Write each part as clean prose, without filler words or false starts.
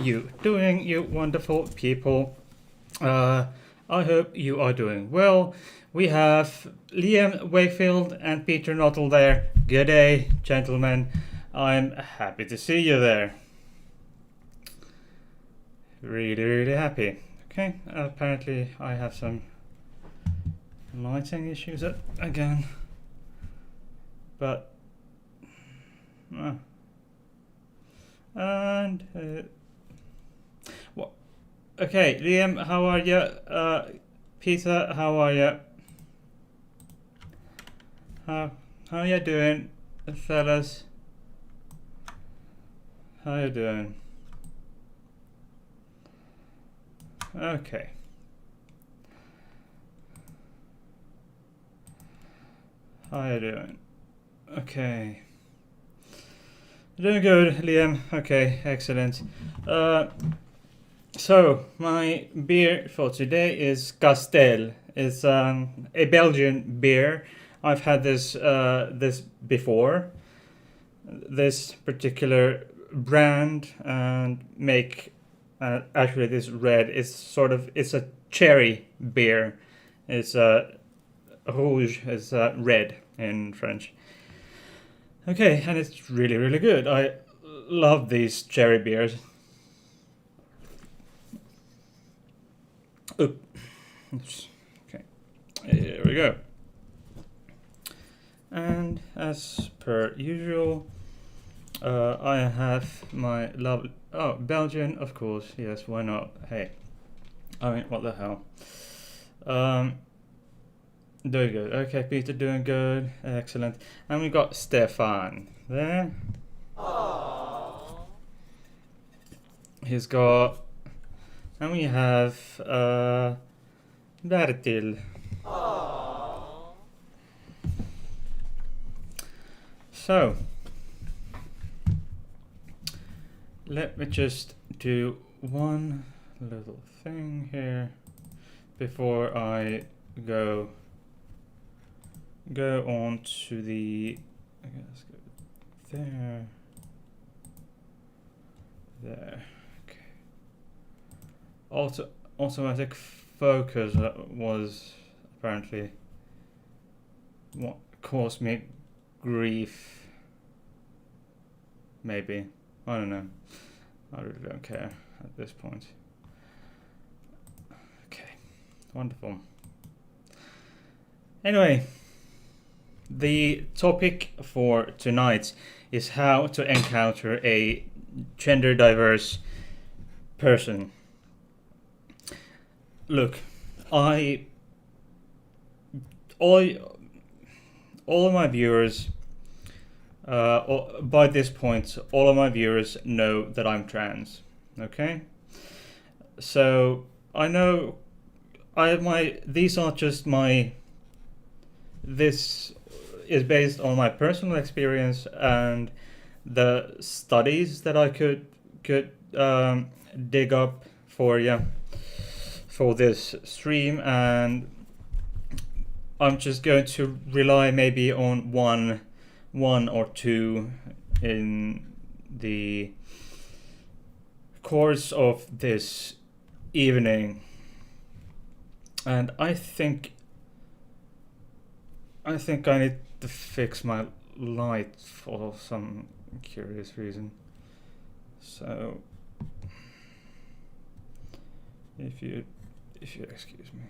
you doing, you wonderful people? I hope you are doing well. We have Liam Wakefield and Peter Nuttall there. Good day, gentlemen. I'm happy to see you there. Really, really happy. Okay, apparently I have some lighting issues again. But... what? Okay, Liam, how are you? Peter, how are you? How you doing, fellas? How you doing? Okay. How you doing? Okay. Doing good, Liam. Okay, excellent. So my beer for today is Castel. It's a Belgian beer. I've had this before. This particular brand and make actually this red is it's a cherry beer. It's rouge is red in French. Okay, and it's really, really good. I love these cherry beers. Oops. Okay, here we go. And as per usual, I have my lovely... Oh, Belgian, of course. Yes, why not? Hey, I mean, what the hell? Doing good. Okay, Peter, doing good. Excellent. And we got Stefan there. Aww. He's got... And we have Bertil. Aww. So, let me just do one little thing here before I go on to the... I guess go there. Okay. Automatic focus was apparently what caused me grief. Maybe. I don't know. I really don't care at this point. Okay. Wonderful. Anyway, the topic for tonight is how to encounter a gender diverse person. Look, all of my viewers, by this point, all of my viewers know that I'm trans. Okay, so I know these are just my. This is based on my personal experience and the studies that I could dig up for you for this stream, and I'm just going to rely maybe on one or two in the course of this evening. And I think I need to fix my light for some curious reason. So if you excuse me.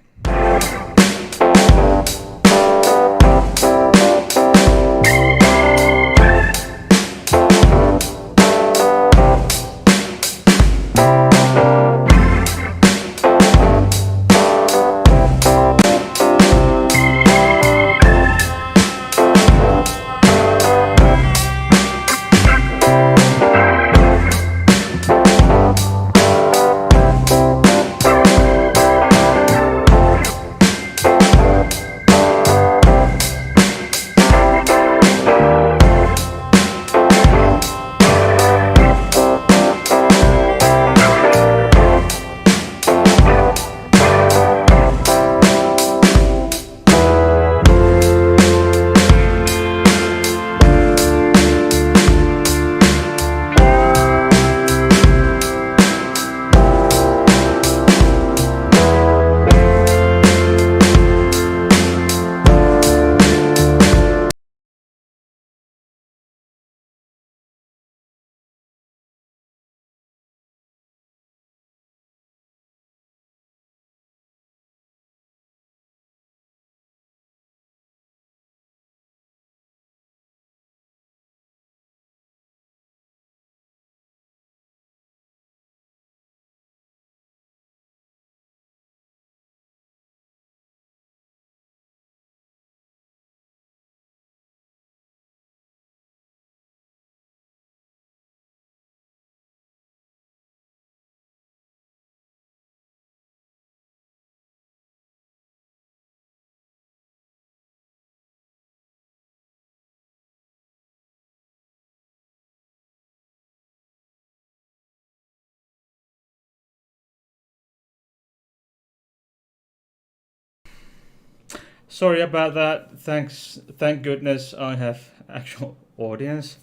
Sorry about that. Thank goodness I have actual audience.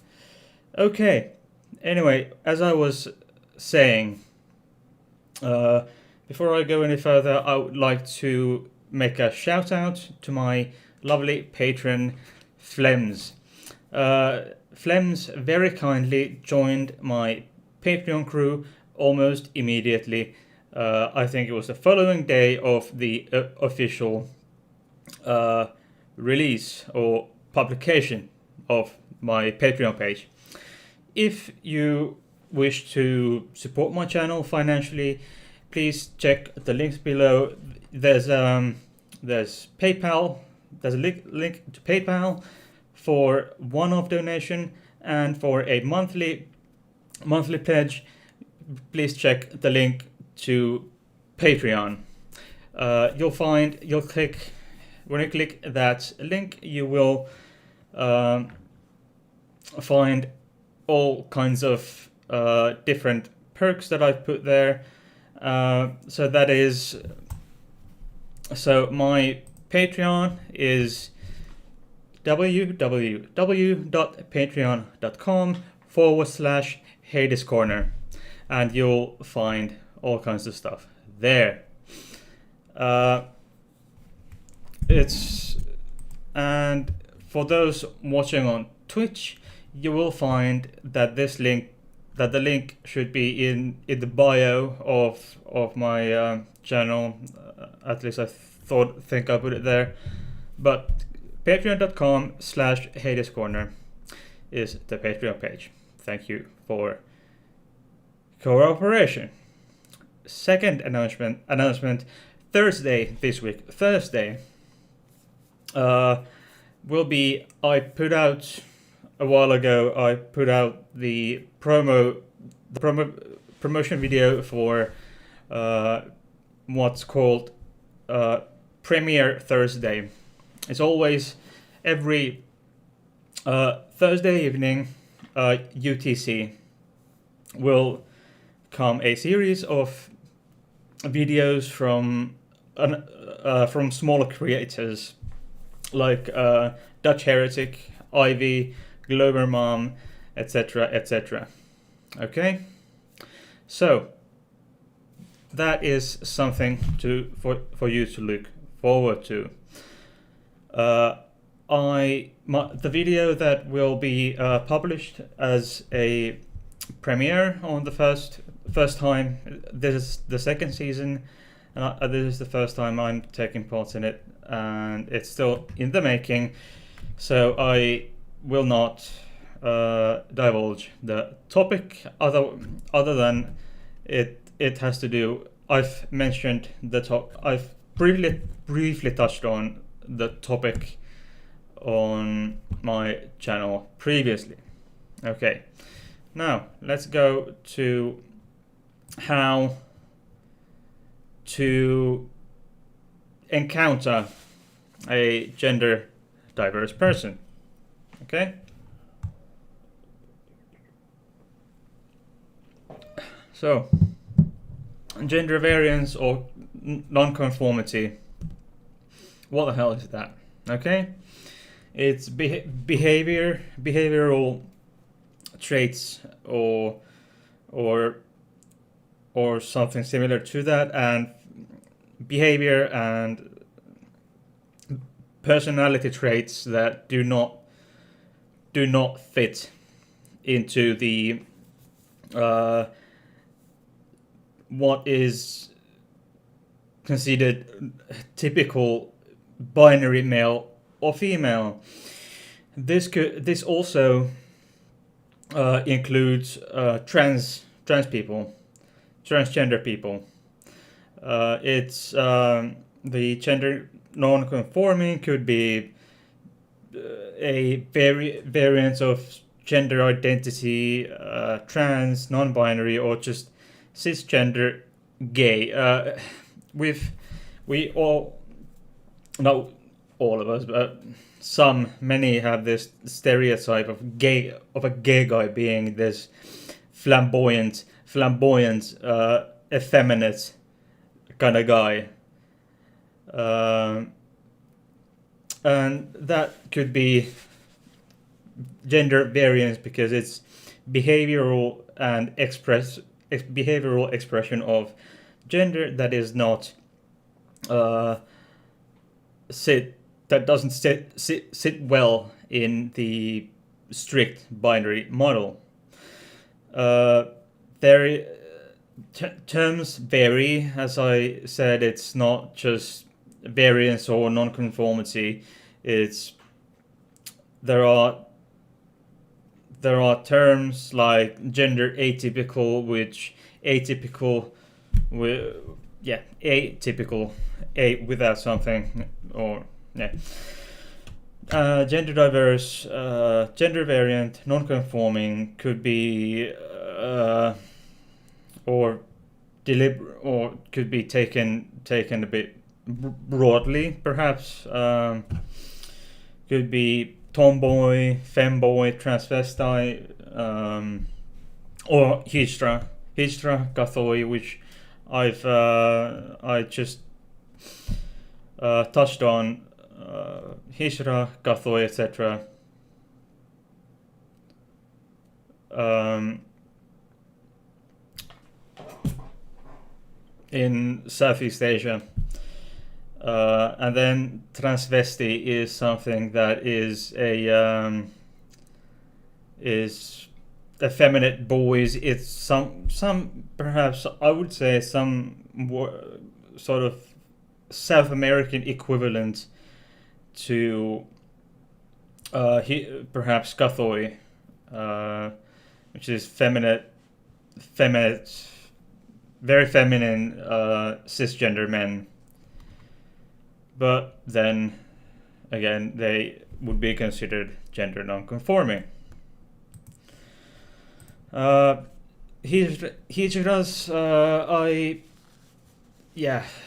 Okay. Anyway, as I was saying, uh, before I go any further, I would like to make a shout out to my lovely patron, Flems. Flems very kindly joined my Patreon crew almost immediately. I think it was the following day of the official uh, release or publication of my Patreon page. If you wish to support my channel financially, please check the links below. There's PayPal. There's a link to PayPal for one-off donation, and for a monthly pledge, please check the link to Patreon. You'll click when you click that link, you will find all kinds of different perks that I've put there. So my Patreon is www.patreon.com/Heidi's Corner, and you'll find all kinds of stuff there. And for those watching on Twitch, you will think that the link should be in the bio of my channel. At least I think I put it there. But patreon.com/Heidi's Corner is the Patreon page. Thank you for cooperation. Second announcement Thursday this week. Thursday will be, I put out a while ago, I put out the promotion video for what's called Premiere Thursday. It's always every Thursday evening, UTC, will come a series of videos from smaller creators like Dutch Heretic, Ivy, Glover Mom, etc., etc. Okay, so that is something for you to look forward to. The video that will be published as a premiere on the first time. This is the second season, and this is the first time I'm taking part in it, and it's still in the making. So I will not divulge the topic other than it has to do. I've mentioned I've briefly touched on the topic on my channel previously. Okay, now let's go to how to encounter a gender diverse person. Okay, so gender variance or nonconformity. What the hell is that? Okay, it's behavioral traits or something similar to that, and behavior and personality traits that do not fit into the what is considered typical binary male or female. This also includes trans people, transgender people. It's the gender non-conforming could be a variant of gender identity, trans, non-binary, or just cisgender gay. We all, not all of us, but many have this stereotype of a gay guy being this flamboyant, effeminate kind of guy. and that could be gender variance because it's behavioral and behavioral expression of gender that is not uh, sit that doesn't sit well in the strict binary model. Uh, there terms vary, as I said. It's not just variance or nonconformity. It's there are terms like gender atypical, which atypical with atypical without something, or yeah. Gender diverse, gender variant, non-conforming could be or deliberate, or could be taken a bit broadly, perhaps. Could be tomboy, femboy, transvestite, or hijra, kathoi, which I just touched on. Hijra, kathoi, etc. In Southeast Asia. And then transvesti is something that is effeminate boys. It's some perhaps I would say some sort of South American equivalent to perhaps kathoi, which is feminine, very feminine cisgender men. But then again, they would be considered gender non-conforming. Hijras,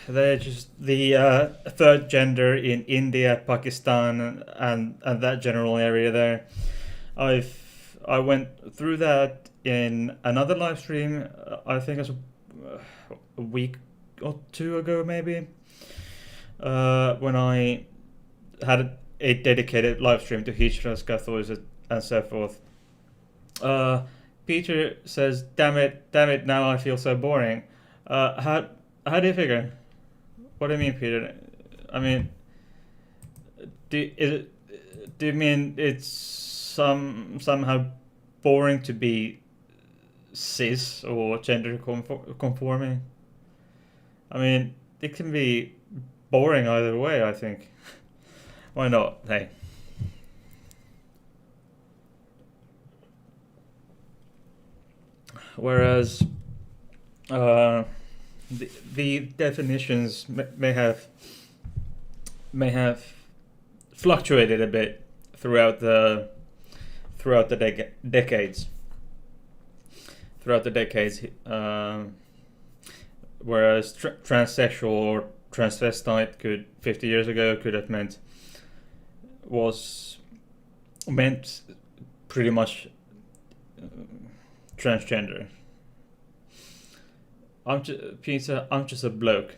they're just the third gender in India, Pakistan, and that general area there. I went through that in another live stream. I think it was a week or two ago, maybe. When I had a dedicated live stream to hijras, kathois, and so forth. Peter says, damn it, now I feel so boring. How do you figure? What do you mean, Peter? I mean, do you mean it's somehow boring to be cis or gender conforming? I mean, it can be boring either way, I think. Why not? Hey. Whereas the definitions may have fluctuated a bit throughout the decades. Whereas transsexual or transvestite could 50 years ago could have meant pretty much transgender. Peter, I'm just a bloke.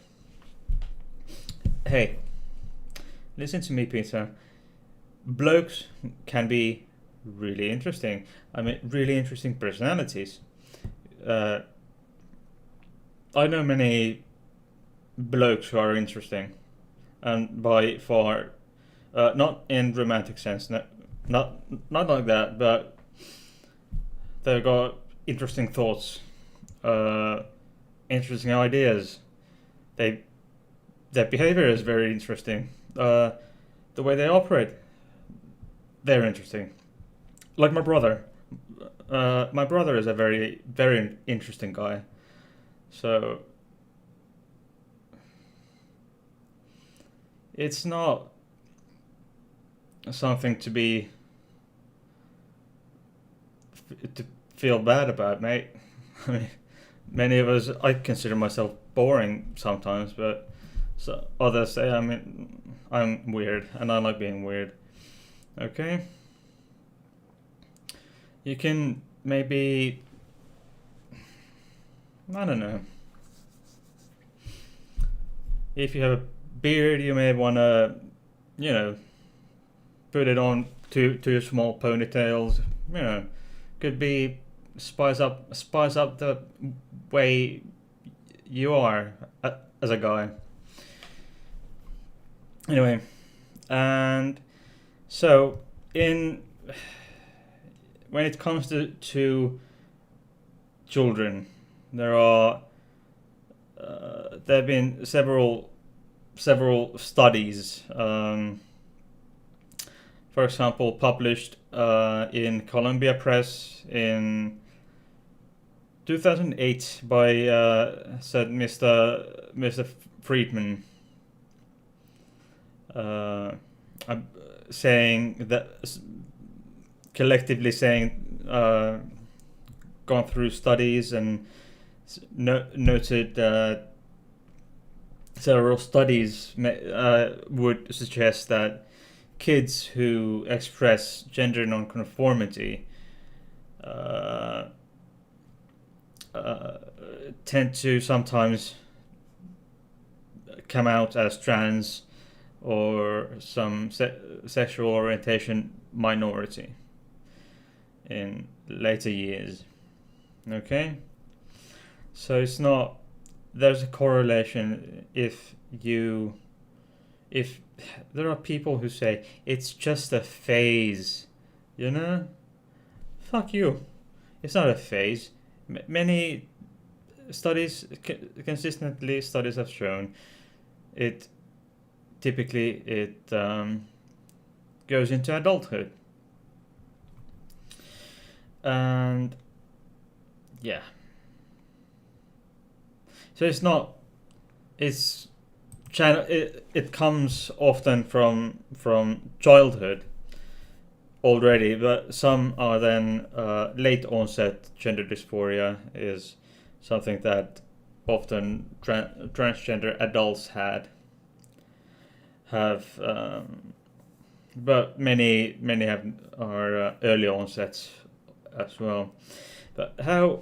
Hey, listen to me, Peter. Blokes can be really interesting. I mean, really interesting personalities. I know many blokes who are interesting, and by far, not in romantic sense, not like that, but they've got interesting thoughts, interesting ideas. Their behavior is very interesting. The way they operate, they're interesting. Like my brother. My brother is a very, very interesting guy. So it's not something to feel bad about, mate. I mean, many of us, I consider myself boring sometimes, but so others say I'm weird, and I like being weird. Okay? You can maybe, I don't know. If you have a beard, you may want to, put it on two small ponytails. You know, could be spice up the way you are as a guy. Anyway, and so when it comes to children, there have been several studies, for example, published in Columbia Press in 2008 by said Mr. Friedman, saying that collectively saying gone through studies and noted that several studies would suggest that kids who express gender nonconformity tend to sometimes come out as trans or some sexual orientation minority in later years. Okay, so it's not, there's a correlation if there are people who say it's just a phase, you know, fuck you, it's not a phase. Many studies studies have shown it typically goes into adulthood. And yeah, so it comes often from childhood already, but some are then late onset gender dysphoria is something that often transgender adults have, but many are early onsets as well. But how?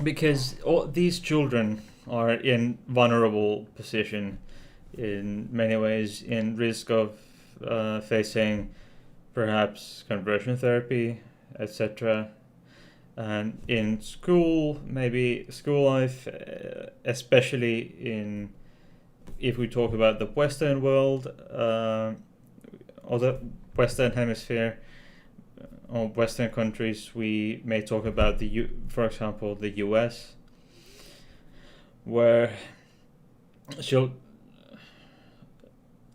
Because all these children are in vulnerable position in many ways, in risk of facing perhaps conversion therapy, etc. And in school, maybe school life, especially if we talk about the Western world or the Western Hemisphere or Western countries, we may talk about for example, the US, where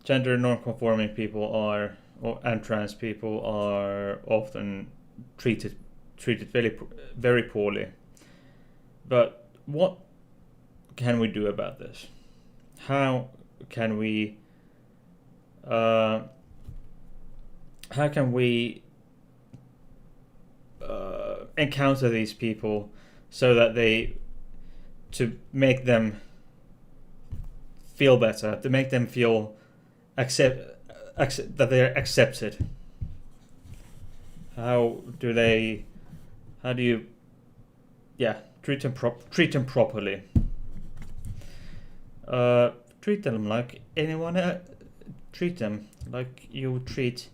gender non-conforming people and trans people are often treated very, very poorly. But what can we do about this? How can we encounter these people so that to make them feel better, to make them feel that they're accepted? How do you treat them properly? Treat them like anyone treat them, like you would treat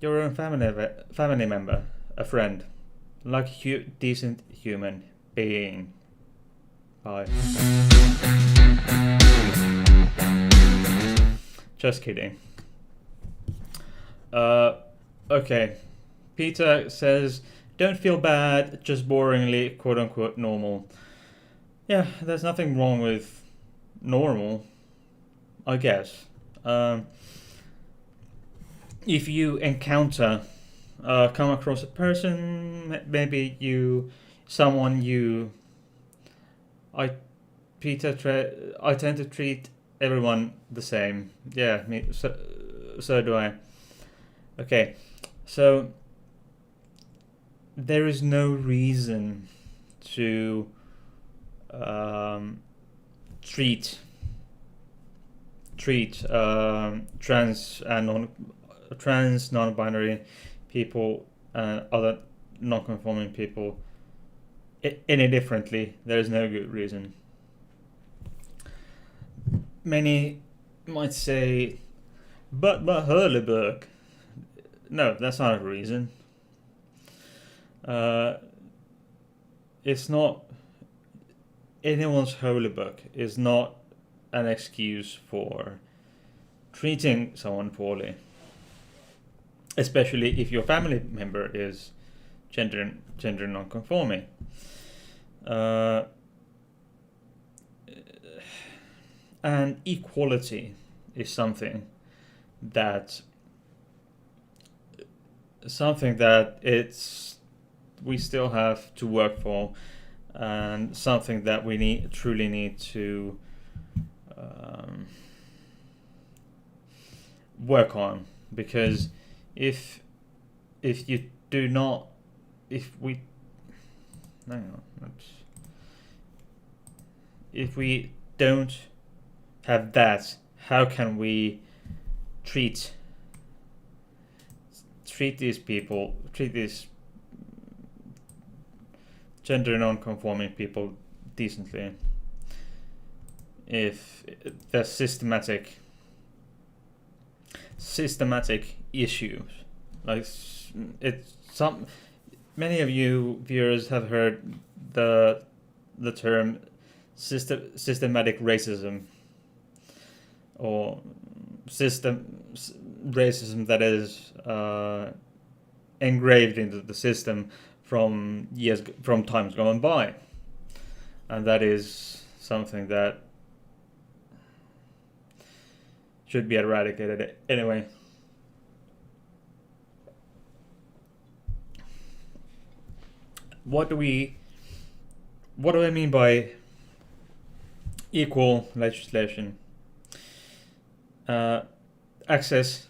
your own family member, a friend, like a decent human being. Bye. Just kidding. Okay. Peter says, don't feel bad, just boringly quote unquote normal. Yeah, there's nothing wrong with normal, I guess. If you encounter, come across a person, maybe I tend to treat everyone the same. Yeah, so do I. Okay, so there is no reason to treat trans non-binary people and other non-conforming people any differently. There is no good reason. Many might say, but Hurleyberg, no, that's not a reason. It's not anyone's holy book is not an excuse for treating someone poorly, especially if your family member is gender non-conforming. And equality is something that we still have to work for, and something that we truly need to work on, because if you do not, if we if we don't have that, how can we treat these people, treat these gender non-conforming people decently, if there's systematic issues? Like, many of you viewers have heard the term systematic racism, or racism that is engraved into the system from times gone by, and that is something that should be eradicated anyway. What do I mean by equal legislation? Access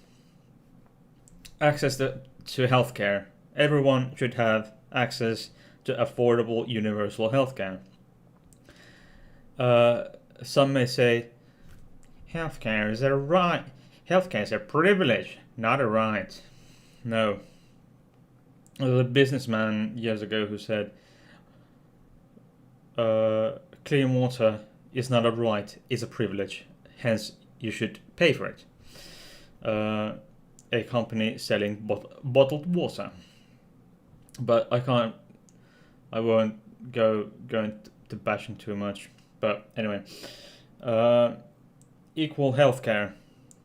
to healthcare. Everyone should have access to affordable universal healthcare. Some may say, healthcare is a right. Healthcare is a privilege, not a right. No. There was a businessman years ago who said, clean water is not a right, it's a privilege. Hence, you should pay for it. A company selling bottled water. But I won't go into bashing too much. But anyway, equal healthcare,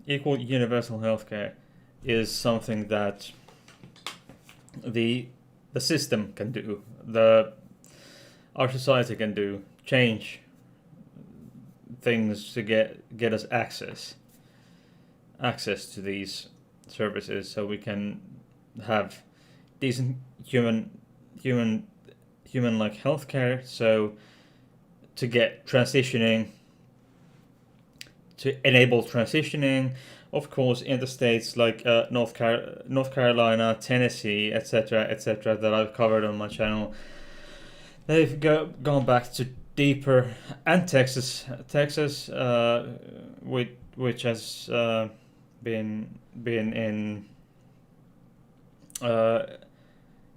equal universal healthcare is something that the system can do, our society can do, change things to get us access to these services, so we can have decent human like healthcare. So to get transitioning, to enable transitioning, of course, in the states like North Carolina, Tennessee, etc., that I've covered on my channel, they've gone back to deeper, and Texas, which has been in,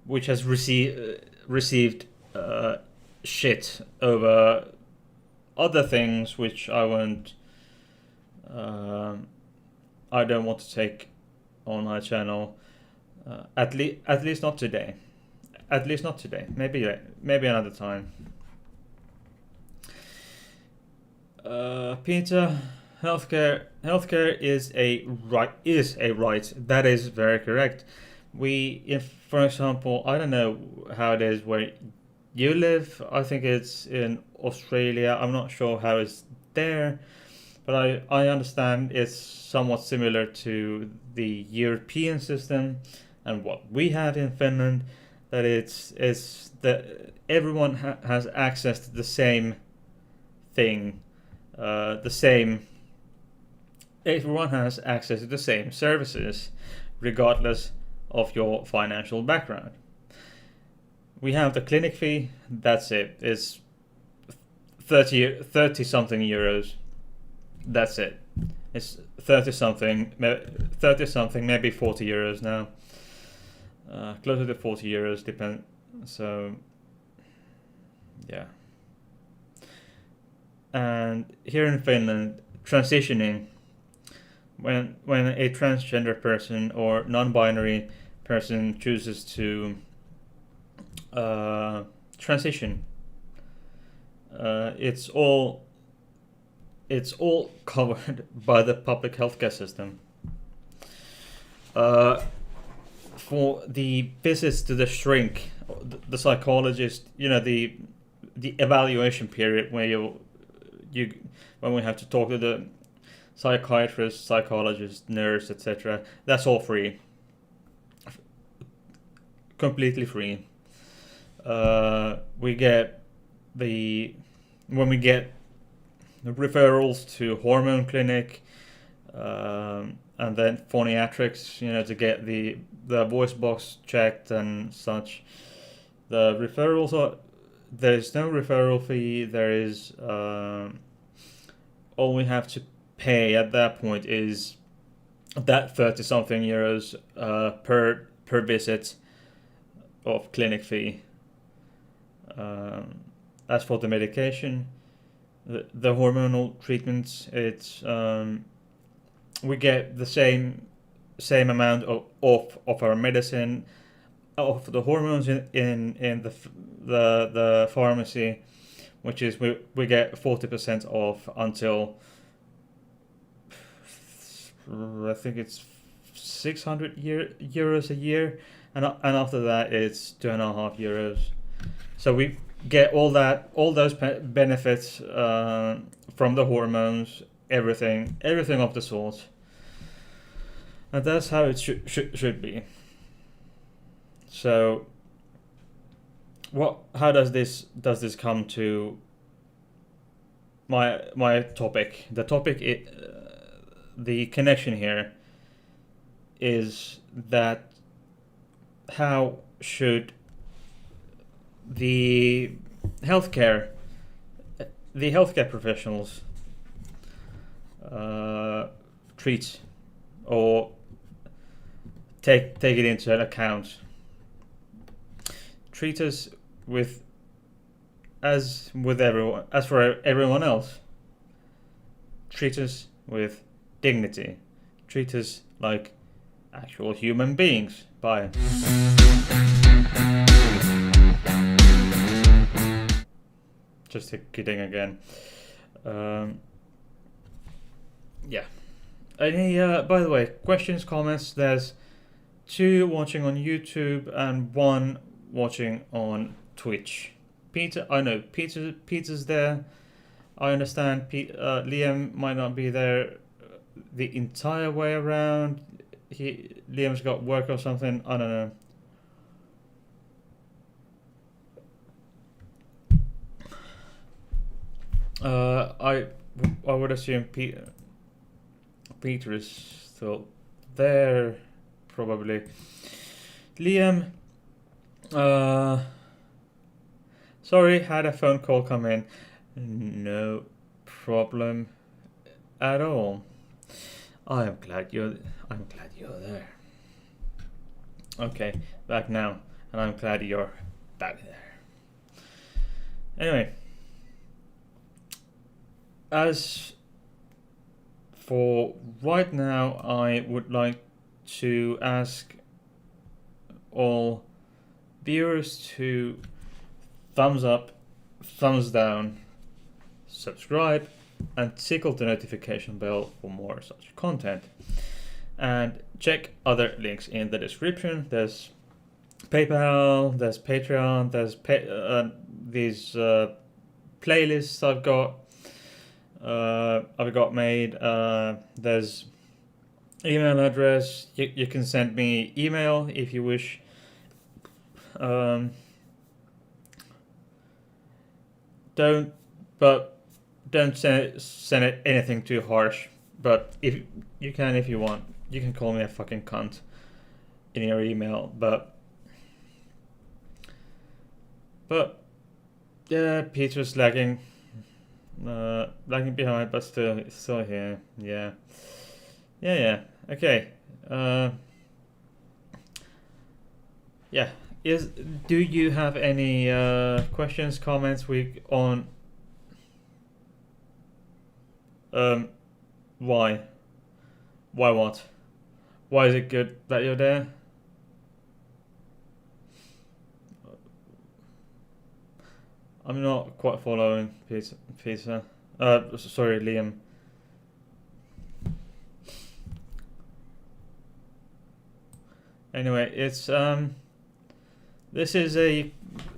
which has received shit over other things, which I won't. I don't want to take on my channel. At least not today. At least not today. Maybe another time. Peter, healthcare is a right. That is very correct. For example, I don't know how it is where you live. I think it's in Australia. I'm not sure how it's there, but I understand it's somewhat similar to the European system and what we have in Finland. That it's that everyone has access to the same thing, everyone has access to the same services, regardless of your financial background. We have the clinic fee. That's it. It's 30 something euros. That's it. It's 30 something, maybe 40 euros now. Closer to 40 euros, depend. So, yeah. And here in Finland, transitioning when a transgender person or non-binary person chooses to transition, it's all covered by the public healthcare system. For the visits to the shrink, the psychologist, the evaluation period where you when we have to talk to the psychiatrist, psychologist, nurse, etc. That's all free, completely free. We get when we get referrals to hormone clinic, and then phoniatrics, to get the voice box checked and such. The referrals there's no referral fee. There is all we have to pay at that point is that 30 something euros per visit of clinic fee. As for the medication, the hormonal treatments, it's we get the same amount of our medicine, of the hormones in the pharmacy, which is we get 40% off until I think it's 600 euros a year, and after that it's 2.5 euros. So we get all those benefits from the hormones, everything of the sort, and that's how it should be. So, how does this come to my topic? The topic, the connection here is that how should the healthcare professionals treat or take it into account. Treat us as for everyone else. Treat us with dignity. Treat us like actual human beings. Bye. Just kidding again. Yeah. Any by the way, questions, comments? There's 2 watching on YouTube and 1 watching on Twitch. Peter, I know Peter's there. I understand Liam might not be there the entire way around. Liam's got work or something. I don't know. I would assume Peter is still there, probably. Liam, sorry, had a phone call come in. No problem at all. I'm glad you're there. Okay, back now, and I'm glad you're back there. Anyway, as for right now, I would like to ask all viewers to thumbs up, thumbs down, subscribe, and tickle the notification bell for more such content. And check other links in the description. There's PayPal, there's Patreon, there's these playlists I've got made. There's email address. You can send me email if you wish. Don't send it anything too harsh. But if you want, you can call me a fucking cunt in your email. But yeah, Peter's lagging behind, but still here. Yeah. Okay. Yeah. Do you have any questions, comments on why Why what? Why is it good that you're there? I'm not quite following, Peter. Sorry, Liam. Anyway, it's this is a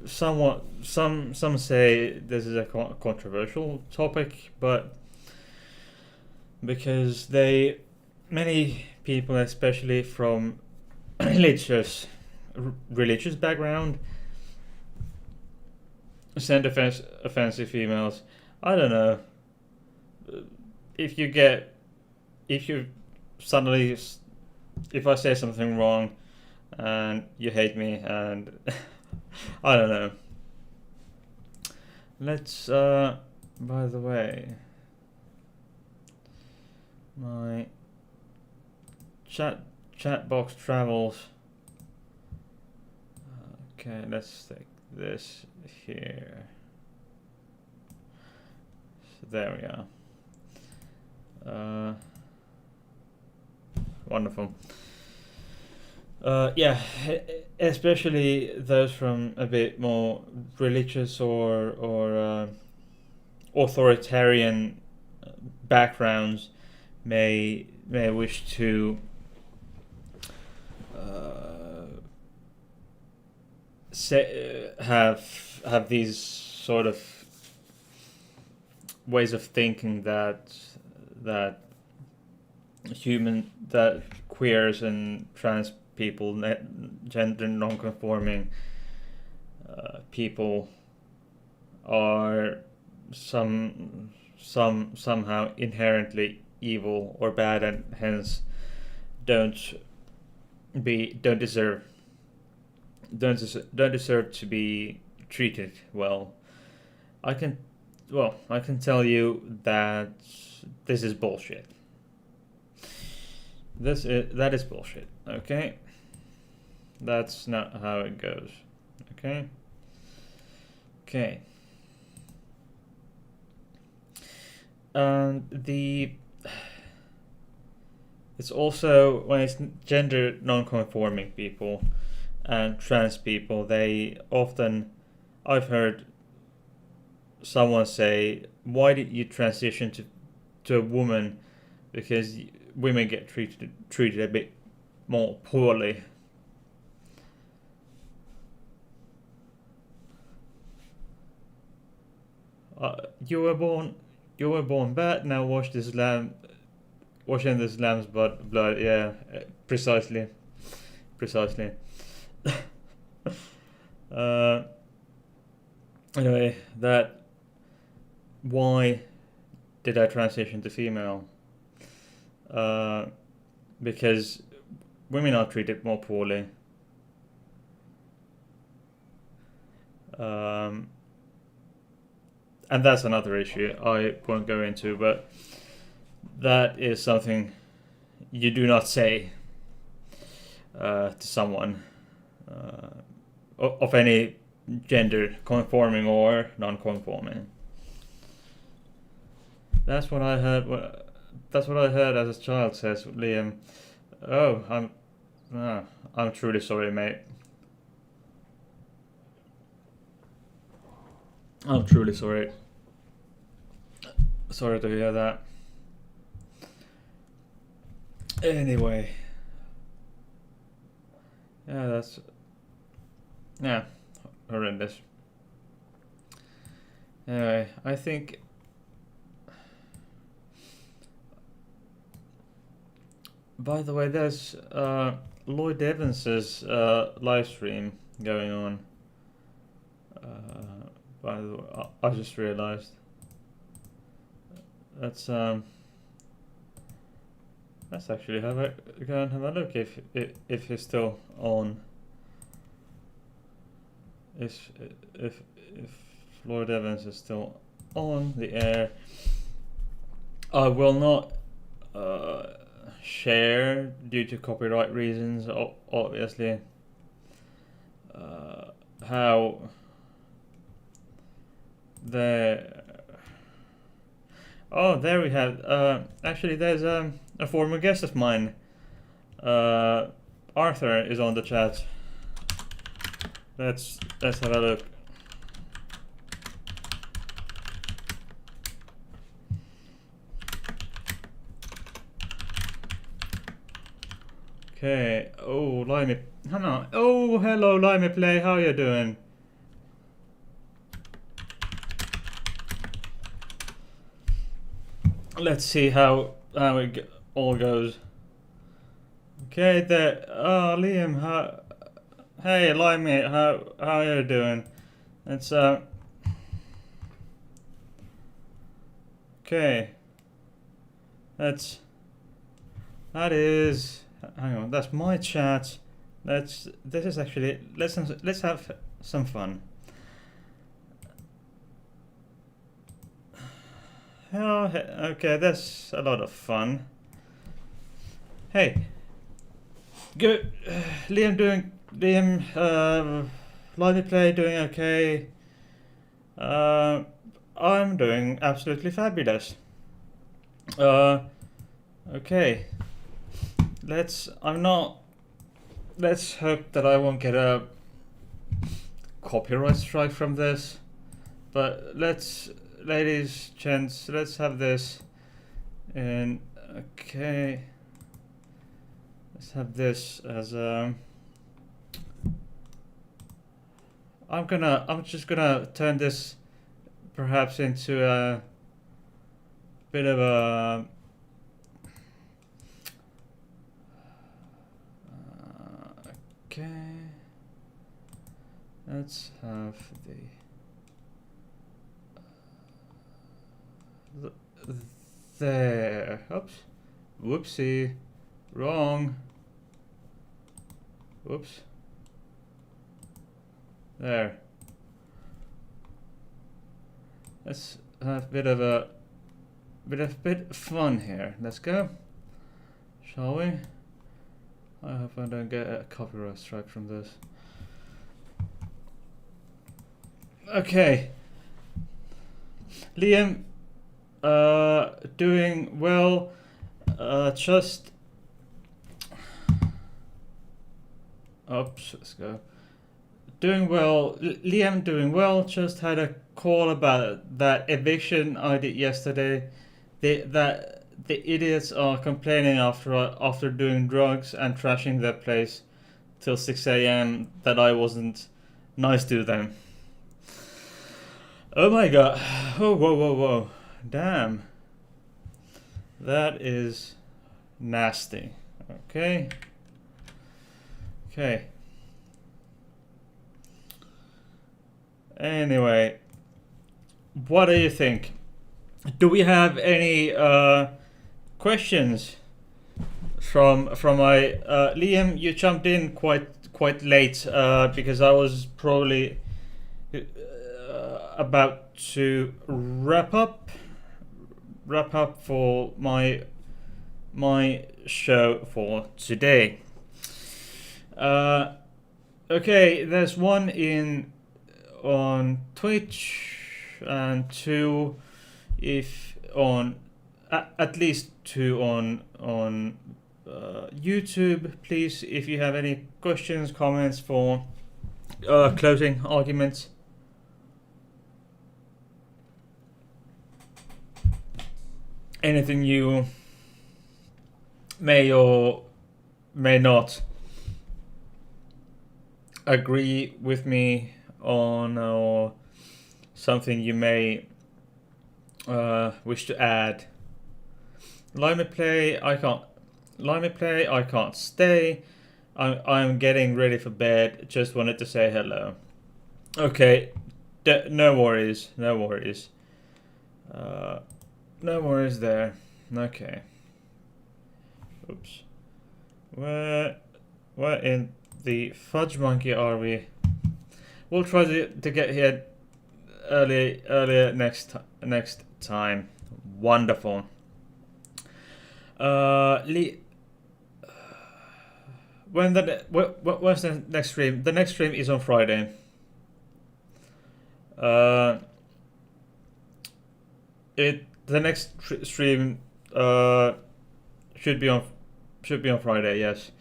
somewhat some say this is a controversial topic, but because many people, especially from religious background, send offensive emails. I don't know if you suddenly, if I say something wrong and you hate me, and I don't know. Let's by the way, my chat box travels. Okay, let's take this here. So there we are. Wonderful. Yeah, especially those from a bit more religious or authoritarian backgrounds may wish to have these sort of ways of thinking that queers and trans people, gender non-conforming people are somehow inherently evil or bad, and hence don't deserve to be treated well. I can tell you that this is bullshit. That is bullshit. Okay, that's not how it goes. Okay. And it's also when it's gender non-conforming people and trans people, I've heard someone say, why did you transition to a woman? Because women get treated a bit more poorly. You were born bad. Now wash in this lamb's blood. Yeah, precisely. Anyway, why did I transition to female? Because women are treated more poorly. And that's another issue I won't go into, but that is something you do not say to someone of any gender, conforming or non-conforming. That's what I heard. That's what I heard as a child, says Liam. Oh, I'm truly sorry, mate. I'm truly sorry. Sorry to hear that. Anyway. Yeah, horrendous. Anyway, I think by the way, there's Lloyd Evans's live stream going on. By the way, I just realized let's actually go and have a look if he's still on. If Lloyd Evans is still on the air, I will not share due to copyright reasons. Obviously, how there. Oh, there we have. Actually, there's a former guest of mine, Arthur, is on the chat. Let's have a look. Okay. Oh, Limey. Hannah. Oh, hello, Limey Play. How you doing? Let's see how it all goes. Okay, there. Oh, Liam. How? Hey, Limey. How you doing? It's Okay. That is. Hang on. That's my chat. This is actually. Let's have some fun. Oh, okay, that's a lot of fun. Hey, good. Liam, Lively Play doing okay. I'm doing absolutely fabulous. Okay. Let's hope that I won't get a copyright strike from this. But ladies, gents, let's have this. And okay, let's have this as a. I'm just gonna turn this perhaps into a bit of a. Okay, let's have there. Oops. Whoopsie. Wrong. Whoops. There. Let's have a bit of fun here. Let's go. Shall we? I hope I don't get a copyright strike from this. Okay. Liam, doing well. Just. Oops, let's go. Doing well. Liam doing well. Just had a call about that eviction I did yesterday. The idiots are complaining after doing drugs and trashing their place till 6 a.m. that I wasn't nice to them. Oh my god. Oh, whoa. Damn. That is nasty. Okay. Anyway, what do you think? Do we have any questions from my Liam? You jumped in quite late because I was probably about to wrap up for my show for today. Okay, there's one on Twitch and two, if on at least two on YouTube. Please, if you have any questions, comments for closing arguments. Anything you may or may not agree with me on, or something you may wish to add. Limey Play, I can't stay. I'm getting ready for bed. Just wanted to say hello. Okay, no worries. No worries there. Okay. Oops. Where in the fudge monkey are we? We'll try to get here earlier next time. Wonderful. When's the next stream? The next stream is on Friday. The next stream should be on Friday. Yes.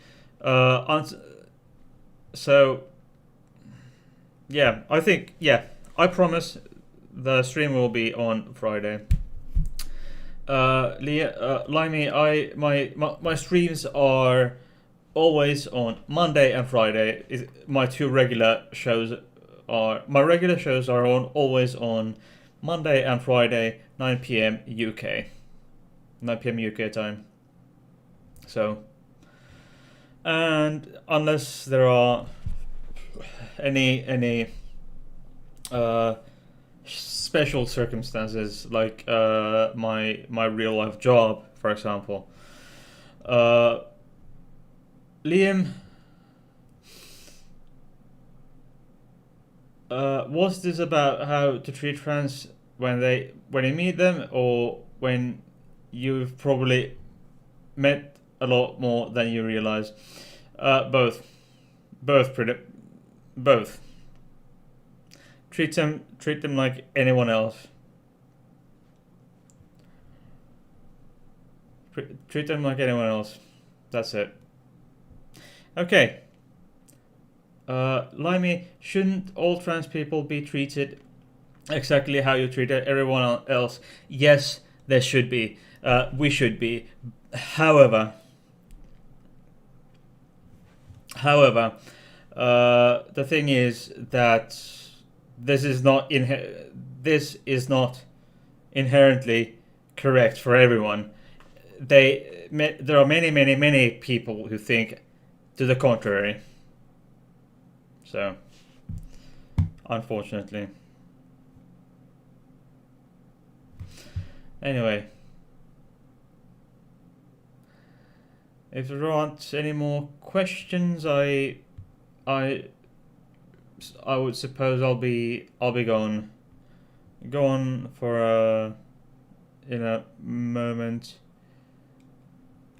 So yeah, I think I promise the stream will be on Friday. Limey, my streams are always on Monday and Friday. My regular shows are always on Monday and Friday, 9 p.m. UK. 9 p.m. UK time. So, and unless there are any special circumstances, like my real life job, for example, Liam, was this about how to treat trans when you meet them, or when you've probably met a lot more than you realize? Both. Both. Treat them like anyone else. Treat them like anyone else. That's it. Okay. Limey, shouldn't all trans people be treated exactly how you treat everyone else? Yes, there should be. We should be. However, the thing is that this is not inherently correct for everyone. There are many people who think to the contrary. So, unfortunately. Anyway, if there aren't any more questions, I would suppose I'll be gone for in a moment.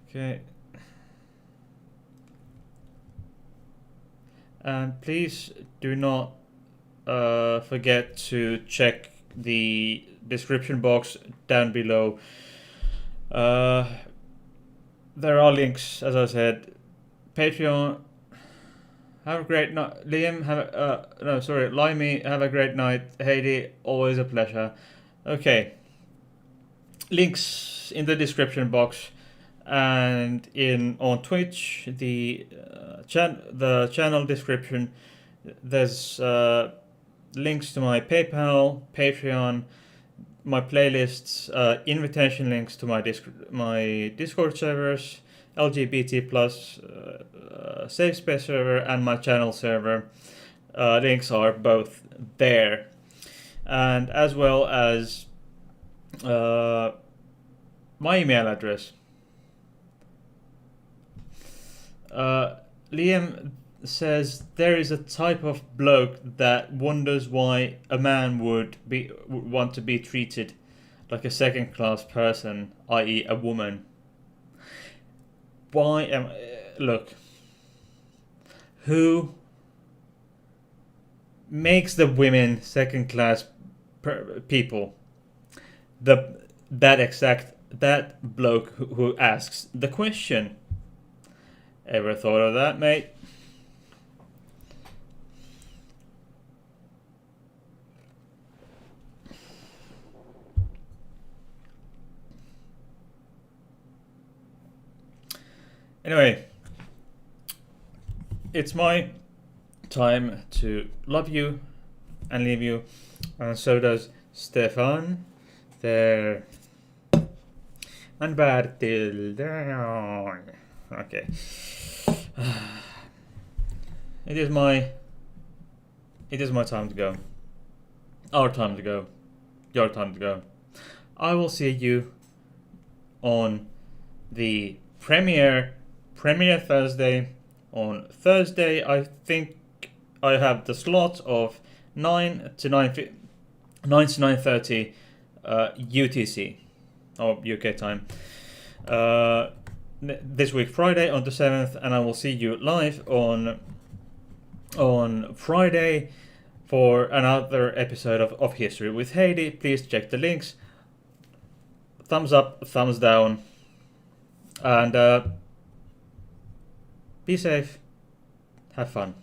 Okay. And please do not forget to check the description box down below. There are links, as I said. Patreon. Have a great night, Liam. Limey. Have a great night, Heidi. Always a pleasure. Okay. Links in the description box, and on Twitch, the channel description. There's links to my PayPal, Patreon, my playlists, invitation links to my Discord servers, LGBT plus safe space server, and my channel server. Links are both there, and as well as my email address. Liam says there is a type of bloke that wonders why a man would want to be treated like a second class person, i.e. a woman. Look, who makes the women second class people? That bloke who asks the question. Ever thought of that, mate? Anyway, it's my time to love you and leave you, and so does Stefan there and Bertil. Okay. It is my time to go. Our time to go. Your time to go. I will see you on the premiere Thursday. On Thursday, I think I have the slot of 9 to 9:30 UTC or UK time. This week, Friday, on the 7th, and I will see you live on Friday for another episode of History with Heidi. Please check the links. Thumbs up, thumbs down, And be safe. Have fun.